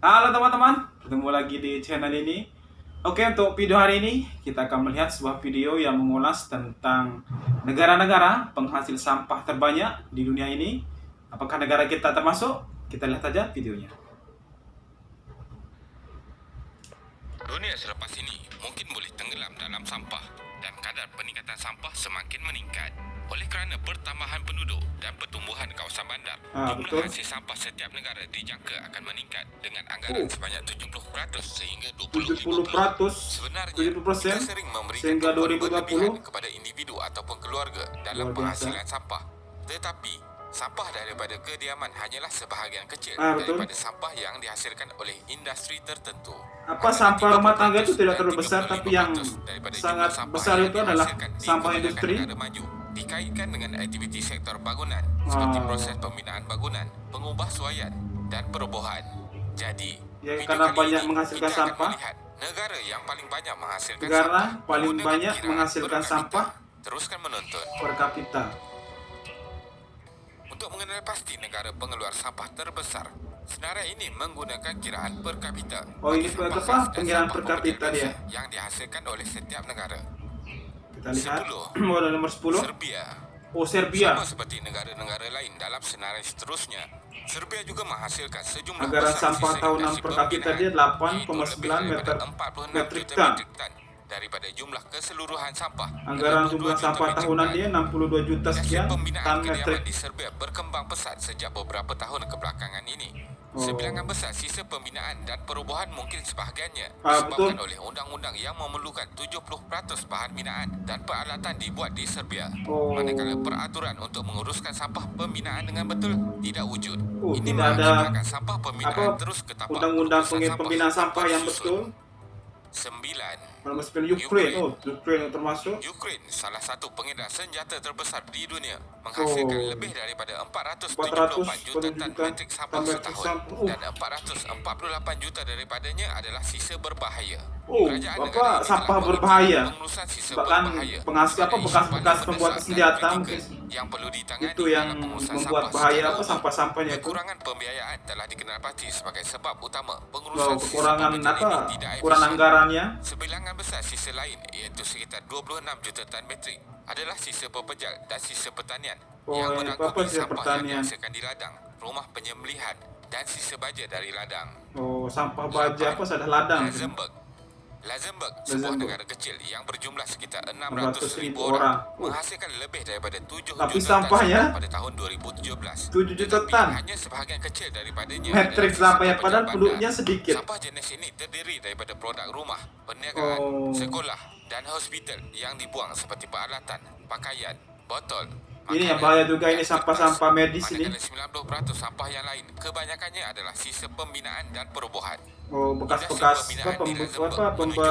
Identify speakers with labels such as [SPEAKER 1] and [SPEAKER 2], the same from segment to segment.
[SPEAKER 1] Halo teman-teman, ketemu lagi di channel ini. Oke, untuk video hari ini kita akan melihat sebuah video yang mengulas tentang negara-negara penghasil sampah terbanyak di dunia ini. Apakah negara kita termasuk? Kita lihat saja videonya.
[SPEAKER 2] Dunia selepas ini mungkin boleh tenggelam dalam sampah dan kadar peningkatan sampah semakin meningkat. Oleh kerana pertambahan penduduk dan pertumbuhan kawasan bandar, jumlah
[SPEAKER 1] betul.
[SPEAKER 2] hasil sampah setiap negara dijangka akan meningkat dengan anggaran sebanyak 70% sehingga
[SPEAKER 1] 70%,
[SPEAKER 2] 2050. Sebenarnya,
[SPEAKER 1] 70%
[SPEAKER 2] kita sering memberikan
[SPEAKER 1] sehingga
[SPEAKER 2] tumpuan
[SPEAKER 1] 2020
[SPEAKER 2] berlebihan kepada individu ataupun keluarga dalam
[SPEAKER 1] luar biasa.
[SPEAKER 2] penghasilan sampah. Tetapi, sampah daripada kediaman hanyalah sebahagian kecil
[SPEAKER 1] Betul.
[SPEAKER 2] daripada sampah yang dihasilkan oleh industri tertentu.
[SPEAKER 1] Sampah rumah tangga itu tidak terlalu besar, tapi yang
[SPEAKER 2] 35%
[SPEAKER 1] sangat
[SPEAKER 2] sampah
[SPEAKER 1] besar
[SPEAKER 2] yang
[SPEAKER 1] itu adalah
[SPEAKER 2] dihasilkan di
[SPEAKER 1] sampah
[SPEAKER 2] kebanyakan
[SPEAKER 1] industri.
[SPEAKER 2] negara maju dikaitkan dengan aktiviti sektor bangunan seperti proses pembinaan bangunan, pengubahsuaian dan perobohan. Jadi,
[SPEAKER 1] Ya,
[SPEAKER 2] video
[SPEAKER 1] karena
[SPEAKER 2] kali
[SPEAKER 1] banyak
[SPEAKER 2] ini
[SPEAKER 1] menghasilkan
[SPEAKER 2] kita akan
[SPEAKER 1] sampah.
[SPEAKER 2] melihat negara yang paling banyak menghasilkan
[SPEAKER 1] Negara
[SPEAKER 2] sampah
[SPEAKER 1] paling
[SPEAKER 2] menggunakan
[SPEAKER 1] banyak
[SPEAKER 2] kiraan
[SPEAKER 1] menghasilkan
[SPEAKER 2] per kapita.
[SPEAKER 1] sampah
[SPEAKER 2] Teruskan menonton
[SPEAKER 1] per kapita.
[SPEAKER 2] untuk mengenal pasti negara pengeluar sampah terbesar. Senarai ini menggunakan kiraan per kapita.
[SPEAKER 1] Oh, ini
[SPEAKER 2] bagi sampah
[SPEAKER 1] apa?
[SPEAKER 2] gas dan
[SPEAKER 1] Pengiraan
[SPEAKER 2] sampah
[SPEAKER 1] per kapita
[SPEAKER 2] pembuatan
[SPEAKER 1] dia.
[SPEAKER 2] biasa yang dihasilkan oleh setiap negara.
[SPEAKER 1] Kita lihat
[SPEAKER 2] 10.
[SPEAKER 1] modal nomor 10.
[SPEAKER 2] Serbia.
[SPEAKER 1] Oh, Serbia.
[SPEAKER 2] Sama seperti negara-negara lain dalam senarai seterusnya, Serbia juga menghasilkan sejumlah
[SPEAKER 1] Anggaran
[SPEAKER 2] besar
[SPEAKER 1] sampah
[SPEAKER 2] sisa
[SPEAKER 1] tahunan
[SPEAKER 2] industri
[SPEAKER 1] per kapita
[SPEAKER 2] pembinaan,
[SPEAKER 1] dia 8,9
[SPEAKER 2] yaitu lebih daripada 46
[SPEAKER 1] metrik
[SPEAKER 2] juta
[SPEAKER 1] ton.
[SPEAKER 2] metrik ton daripada jumlah keseluruhan sampah.
[SPEAKER 1] Anggaran
[SPEAKER 2] 62
[SPEAKER 1] jumlah
[SPEAKER 2] juta
[SPEAKER 1] sampah
[SPEAKER 2] metrik
[SPEAKER 1] tahunan
[SPEAKER 2] ton.
[SPEAKER 1] dia 62 juta
[SPEAKER 2] Industri
[SPEAKER 1] sekian
[SPEAKER 2] pembinaan
[SPEAKER 1] ton
[SPEAKER 2] kediaman
[SPEAKER 1] metrik.
[SPEAKER 2] di Serbia berkembang pesat sejak beberapa tahun kebelakangan ini.
[SPEAKER 1] Oh.
[SPEAKER 2] Sebilangan besar sisa pembinaan dan perubahan mungkin sebahagiannya
[SPEAKER 1] betul.
[SPEAKER 2] disebabkan oleh undang-undang yang memerlukan 70% bahan binaan dan peralatan dibuat di Serbia.
[SPEAKER 1] Oh.
[SPEAKER 2] Manakala peraturan untuk menguruskan sampah pembinaan dengan betul tidak wujud. Ini
[SPEAKER 1] Tidak ada
[SPEAKER 2] mengakibatkan sampah pembinaan terus ketapak
[SPEAKER 1] undang-undang
[SPEAKER 2] perusahaan
[SPEAKER 1] pembinaan sampah yang
[SPEAKER 2] bersusun.
[SPEAKER 1] betul.
[SPEAKER 2] 9.
[SPEAKER 1] Nomor 9 Ukraine. Oh, Ukraine termasuk.
[SPEAKER 2] Ukraine, salah satu pengedar senjata terbesar di dunia, menghasilkan lebih daripada 474 juta ton metrik sampah setahun dan 448 juta daripadanya adalah sisa berbahaya. Kerajaan negara ini
[SPEAKER 1] sampah
[SPEAKER 2] telah
[SPEAKER 1] berbahaya.
[SPEAKER 2] pengurusan sisa
[SPEAKER 1] Bahkan
[SPEAKER 2] berbahaya
[SPEAKER 1] penghasil
[SPEAKER 2] pada isu
[SPEAKER 1] bekas
[SPEAKER 2] paling
[SPEAKER 1] pembuat
[SPEAKER 2] mendesak
[SPEAKER 1] senjata
[SPEAKER 2] dan
[SPEAKER 1] mungkin
[SPEAKER 2] kritikal yang perlu ditangani
[SPEAKER 1] itu yang
[SPEAKER 2] dalam pengurusan
[SPEAKER 1] membuat
[SPEAKER 2] sampah
[SPEAKER 1] bahaya
[SPEAKER 2] secara umum.
[SPEAKER 1] sampah-sampahnya itu.
[SPEAKER 2] Kekurangan pembiayaan telah dikenal pasti sebagai sebab utama
[SPEAKER 1] Kekurangan
[SPEAKER 2] pengurusan sisa pembejal ini tidak
[SPEAKER 1] kurang
[SPEAKER 2] efisien.
[SPEAKER 1] anggarannya.
[SPEAKER 2] Sebilangan besar sisa lain iaitu sekitar 26 juta tan metrik adalah sisa pepejal dan sisa pertanian yang merangkumi
[SPEAKER 1] sisa
[SPEAKER 2] sampah yang
[SPEAKER 1] pertanian.
[SPEAKER 2] dihasilkan di ladang, rumah penyembelihan dan sisa baja dari ladang.
[SPEAKER 1] Sampah baja sudah ladang.
[SPEAKER 2] Luxembourg, sebuah negara kecil yang berjumlah sekitar 600,000
[SPEAKER 1] orang.
[SPEAKER 2] orang, menghasilkan lebih daripada 7
[SPEAKER 1] Tapi
[SPEAKER 2] juta tan
[SPEAKER 1] sampahnya
[SPEAKER 2] sampah pada tahun 2017.
[SPEAKER 1] 7 juta
[SPEAKER 2] Tetapi
[SPEAKER 1] tan.
[SPEAKER 2] hanya sebahagian kecil daripadanya
[SPEAKER 1] Metrik
[SPEAKER 2] adalah
[SPEAKER 1] sampah yang
[SPEAKER 2] sisa
[SPEAKER 1] padahal
[SPEAKER 2] pepejal
[SPEAKER 1] penduduknya
[SPEAKER 2] bandar.
[SPEAKER 1] sedikit.
[SPEAKER 2] Sampah jenis ini terdiri daripada produk rumah, perniagaan, sekolah dan hospital yang dibuang seperti peralatan, pakaian, botol.
[SPEAKER 1] Ini yang bahaya juga, ini sampah-sampah medis ini.
[SPEAKER 2] Manakala 90% sampah yang lain kebanyakannya adalah sisa pembinaan dan perobohan.
[SPEAKER 1] Bekas-bekas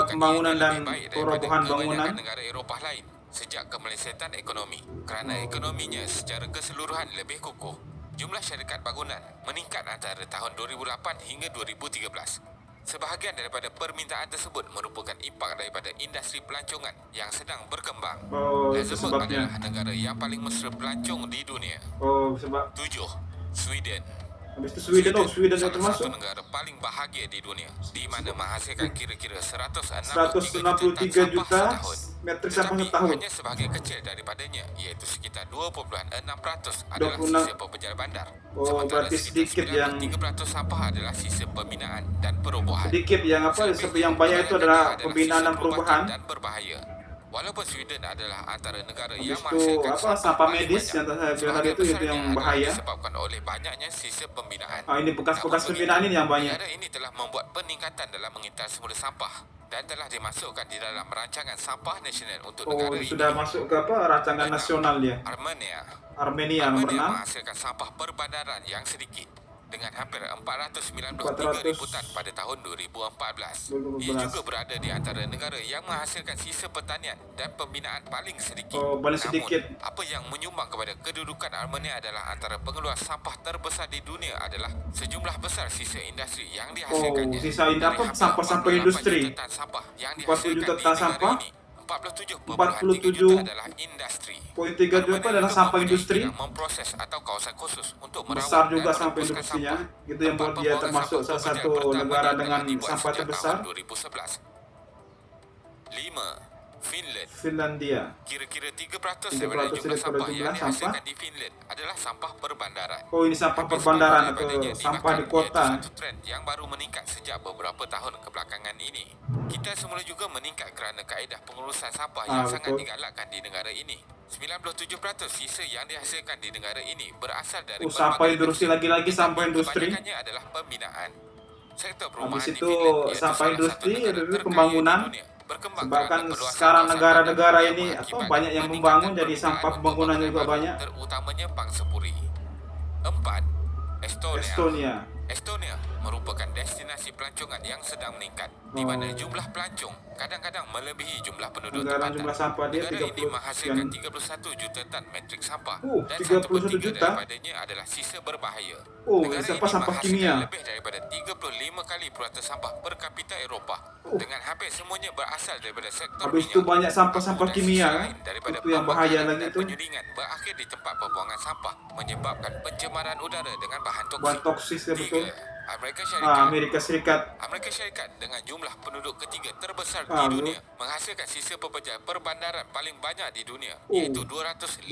[SPEAKER 1] pembangunan dan perobohan bangunan.
[SPEAKER 2] Negara Eropah lain sejak kemelesetan ekonomi kerana ekonominya secara keseluruhan lebih kukuh. Jumlah syarikat bangunan meningkat antara tahun 2008 hingga 2013. Sebahagian daripada permintaan tersebut merupakan impak daripada industri pelancongan yang sedang berkembang. Luxembourg adalah negara yang paling mesra pelancong di dunia. 7. Sweden.
[SPEAKER 1] Habis itu Sweden
[SPEAKER 2] salah
[SPEAKER 1] termasuk.
[SPEAKER 2] satu negara paling bahagia di dunia, di mana menghasilkan kira-kira
[SPEAKER 1] 163 juta metrik sampah
[SPEAKER 2] Tetapi
[SPEAKER 1] setahun.
[SPEAKER 2] hanya sebahagian kecil daripadanya, iaitu sekitar 2,6% adalah sisa pepejal bandar. Sementara
[SPEAKER 1] berarti sedikit yang
[SPEAKER 2] 3% sampah adalah sisa pembinaan dan perubahan.
[SPEAKER 1] Sedikit yang seperti yang banyak itu adalah pembinaan dan perubahan.
[SPEAKER 2] Dan berbahaya. Walaupun Sweden adalah antara negara
[SPEAKER 1] Habis
[SPEAKER 2] yang
[SPEAKER 1] itu
[SPEAKER 2] menghasilkan
[SPEAKER 1] sampah
[SPEAKER 2] paling
[SPEAKER 1] medis
[SPEAKER 2] banyak,
[SPEAKER 1] yang saya bilang tadi itu
[SPEAKER 2] sebahagian
[SPEAKER 1] yang
[SPEAKER 2] besarnya
[SPEAKER 1] bahaya.
[SPEAKER 2] adalah disebabkan oleh banyaknya sisa pembinaan.
[SPEAKER 1] Ini bekas-bekas
[SPEAKER 2] Namun
[SPEAKER 1] pembinaan ini yang banyak.
[SPEAKER 2] negara ini telah membuat peningkatan dalam mengintai semula sampah dan telah dimasukkan di dalam rancangan sampah nasional untuk negara ini.
[SPEAKER 1] Sudah masuk ke rancangan nasional dia. Armenia nomor 6.
[SPEAKER 2] menghasilkan sampah perbandaran yang sedikit dengan hampir 493,000 tan pada tahun 2014. Ia juga berada di antara negara yang menghasilkan sisa pertanian dan pembinaan paling sedikit.
[SPEAKER 1] Paling sedikit.
[SPEAKER 2] Namun, apa yang menyumbang kepada kedudukan Armenia adalah antara pengeluar sampah terbesar di dunia adalah sejumlah besar sisa industri yang dihasilkannya.
[SPEAKER 1] Sisa sampah-sampah industri.
[SPEAKER 2] 40 juta tan sampah yang
[SPEAKER 1] 40 juta
[SPEAKER 2] dihasilkan di
[SPEAKER 1] tan
[SPEAKER 2] negara
[SPEAKER 1] sampah.
[SPEAKER 2] ini. 47.3 juta adalah industri.
[SPEAKER 1] 47,3 juta adalah sampah industri.
[SPEAKER 2] Memproses atau kawasan khusus untuk merawat
[SPEAKER 1] Besar juga
[SPEAKER 2] dan
[SPEAKER 1] sampah
[SPEAKER 2] menghempuskan
[SPEAKER 1] industrinya.
[SPEAKER 2] sampah.
[SPEAKER 1] Itu yang buat dia termasuk salah satu negara dengan sampah terbesar.
[SPEAKER 2] 2011. 5.
[SPEAKER 1] Finlandia.
[SPEAKER 2] Kira-kira 3% daripada jumlah sampah yang dihasilkan di Finland adalah sampah perbandaran.
[SPEAKER 1] Oh, ini sampah perbandaran atau sampah di kota.
[SPEAKER 2] Satu trend yang baru meningkat sejak beberapa tahun kebelakangan ini. Kita semula juga meningkat kerana kaedah pengurusan sampah yang sangat digalakkan di negara ini. 97% sisa yang dihasilkan di negara ini berasal dari
[SPEAKER 1] sampah industri, lagi-lagi sampah industri.
[SPEAKER 2] Kebanyakannya adalah pembinaan. Sektor perumahan
[SPEAKER 1] Habis
[SPEAKER 2] di
[SPEAKER 1] itu
[SPEAKER 2] Finland
[SPEAKER 1] sampah industri,
[SPEAKER 2] itu
[SPEAKER 1] pembangunan. Sebabkan sekarang negara-negara ini banyak yang membangun, jadi sampah pembangunan juga banyak.
[SPEAKER 2] Terutamanya bank sepuri. 4. Estonia. Estonia merupakan destinasi pelancongan yang sedang meningkat, di mana jumlah pelancong kadang-kadang melebihi jumlah penduduk tempatan.
[SPEAKER 1] Jumlah sampah dia
[SPEAKER 2] Negara ini menghasilkan 31 juta tan metrik sampah dan
[SPEAKER 1] 31 juta
[SPEAKER 2] daripadanya adalah sisa berbahaya.
[SPEAKER 1] Negara
[SPEAKER 2] ini
[SPEAKER 1] sampah kimia
[SPEAKER 2] lebih daripada 35 kali purata sampah per kapita Eropah, dengan hampir semuanya berasal daripada sektor
[SPEAKER 1] habis itu banyak sampah-sampah kimia itu yang bahaya lagi itu.
[SPEAKER 2] Penyulingan berakhir di tempat pembuangan sampah, menyebabkan pencemaran udara dengan bahan
[SPEAKER 1] toksis. Betul.
[SPEAKER 2] Amerika Syarikat dengan jumlah penduduk ketiga terbesar di dunia menghasilkan sisa pepejah perbandaran paling banyak di dunia, iaitu 258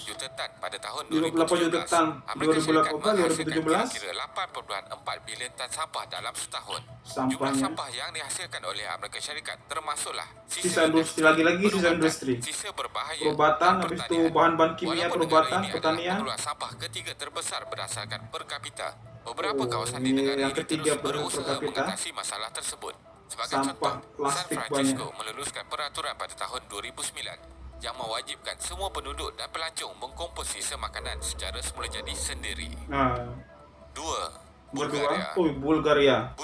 [SPEAKER 2] juta tan pada tahun 2017. Amerika Syarikat menghasilkan kira-kira 8.4 bilion tan sampah dalam setahun. Jumlah sampah yang dihasilkan oleh Amerika Syarikat termasuklah
[SPEAKER 1] sisa industri, lagi-lagi sisa industri,
[SPEAKER 2] sisa berbahaya,
[SPEAKER 1] perubatan, habis itu bahan-bahan kimia, perubatan, pertanian.
[SPEAKER 2] Sampah ketiga terbesar berdasarkan per kapita. Beberapa kawasan di negara ini terus berusaha mengatasi masalah tersebut. Sebagai contoh, San Francisco meluluskan peraturan pada tahun 2009 yang mewajibkan semua penduduk dan pelancong mengkompos sisa makanan secara semula jadi sendiri. 2. Bulgaria,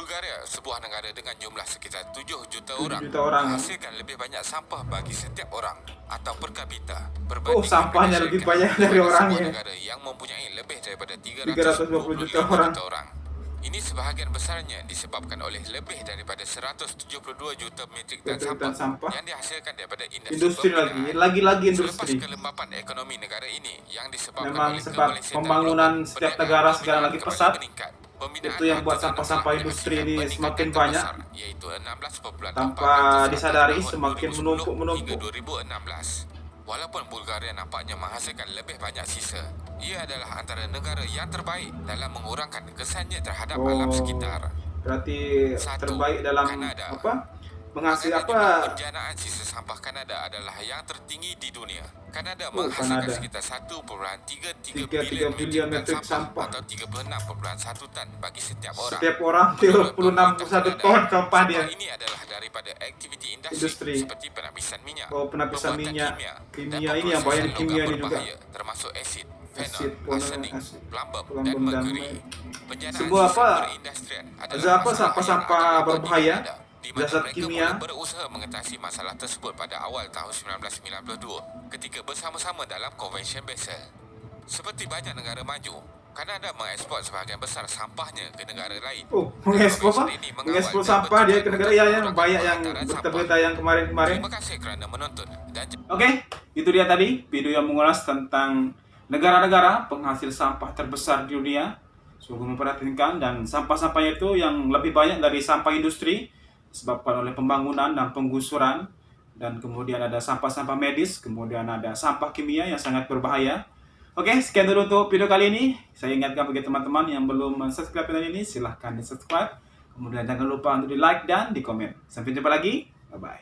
[SPEAKER 2] sebuah negara dengan jumlah sekitar 7 juta orang, menghasilkan lebih banyak sampah bagi setiap orang atau per kapita berbanding
[SPEAKER 1] sampahnya lebih banyak dari orangnya.
[SPEAKER 2] Negara yang mempunyai lebih daripada
[SPEAKER 1] 320 juta orang.
[SPEAKER 2] Ini sebahagian besarnya disebabkan oleh lebih daripada 172 juta metrik tan sampah yang dihasilkan daripada industri
[SPEAKER 1] lagi industri.
[SPEAKER 2] Selepas kelembapan ekonomi negara ini yang disebabkan
[SPEAKER 1] oleh pembangunan setiap negara sekarang lagi pesat, itu yang buat sampah-sampah industri ini semakin banyak,
[SPEAKER 2] yaitu 16,4%
[SPEAKER 1] tanpa disadari semakin menumpuk.
[SPEAKER 2] Hingga 2016. Walaupun Bulgaria nampaknya menghasilkan lebih banyak sisa, ia adalah antara negara yang terbaik dalam mengurangkan kesannya terhadap alam sekitar.
[SPEAKER 1] Berarti terbaik dalam
[SPEAKER 2] Kanada.
[SPEAKER 1] Menghasilkan
[SPEAKER 2] Penjanaan sisa sampah Kanada adalah yang tertinggi di dunia. Kanada menghasilkan sekitar 1.33 bilion metrik sampah atau 36.1 tan bagi setiap orang.
[SPEAKER 1] Setiap orang 36.1 ton sampah dia.
[SPEAKER 2] Ini adalah daripada aktiviti industri seperti penapisan minyak.
[SPEAKER 1] Penapisan minyak. Kimia ini yang banyak kimia ini juga.
[SPEAKER 2] Termasuk asid, fenol, arsenik, plumbum dan merkuri.
[SPEAKER 1] Sebuah sampah berbahaya. Jasad kimia
[SPEAKER 2] berusaha mengatasi masalah tersebut pada awal tahun 1992 ketika bersama-sama dalam Konvensyen Basel. Seperti banyak negara maju, Kanada mengekspor sebahagian besar sampahnya ke negara lain.
[SPEAKER 1] Mengekspor sampah dia ke negara yang banyak yang berita yang kemarin-kemarin.
[SPEAKER 2] Terima kasih kerana menonton.
[SPEAKER 1] Oke, itu dia tadi video yang mengulas tentang negara-negara penghasil sampah terbesar di dunia. Sungguh memperhatikan, dan sampah-sampahnya itu yang lebih banyak dari sampah industri disebabkan oleh pembangunan dan penggusuran, dan kemudian ada sampah-sampah medis, kemudian ada sampah kimia yang sangat berbahaya. Oke, sekian dulu untuk video kali ini. Saya ingatkan bagi teman-teman yang belum subscribe channel ini, silahkan di subscribe, kemudian jangan lupa untuk di like dan di komen. Sampai jumpa lagi, bye bye.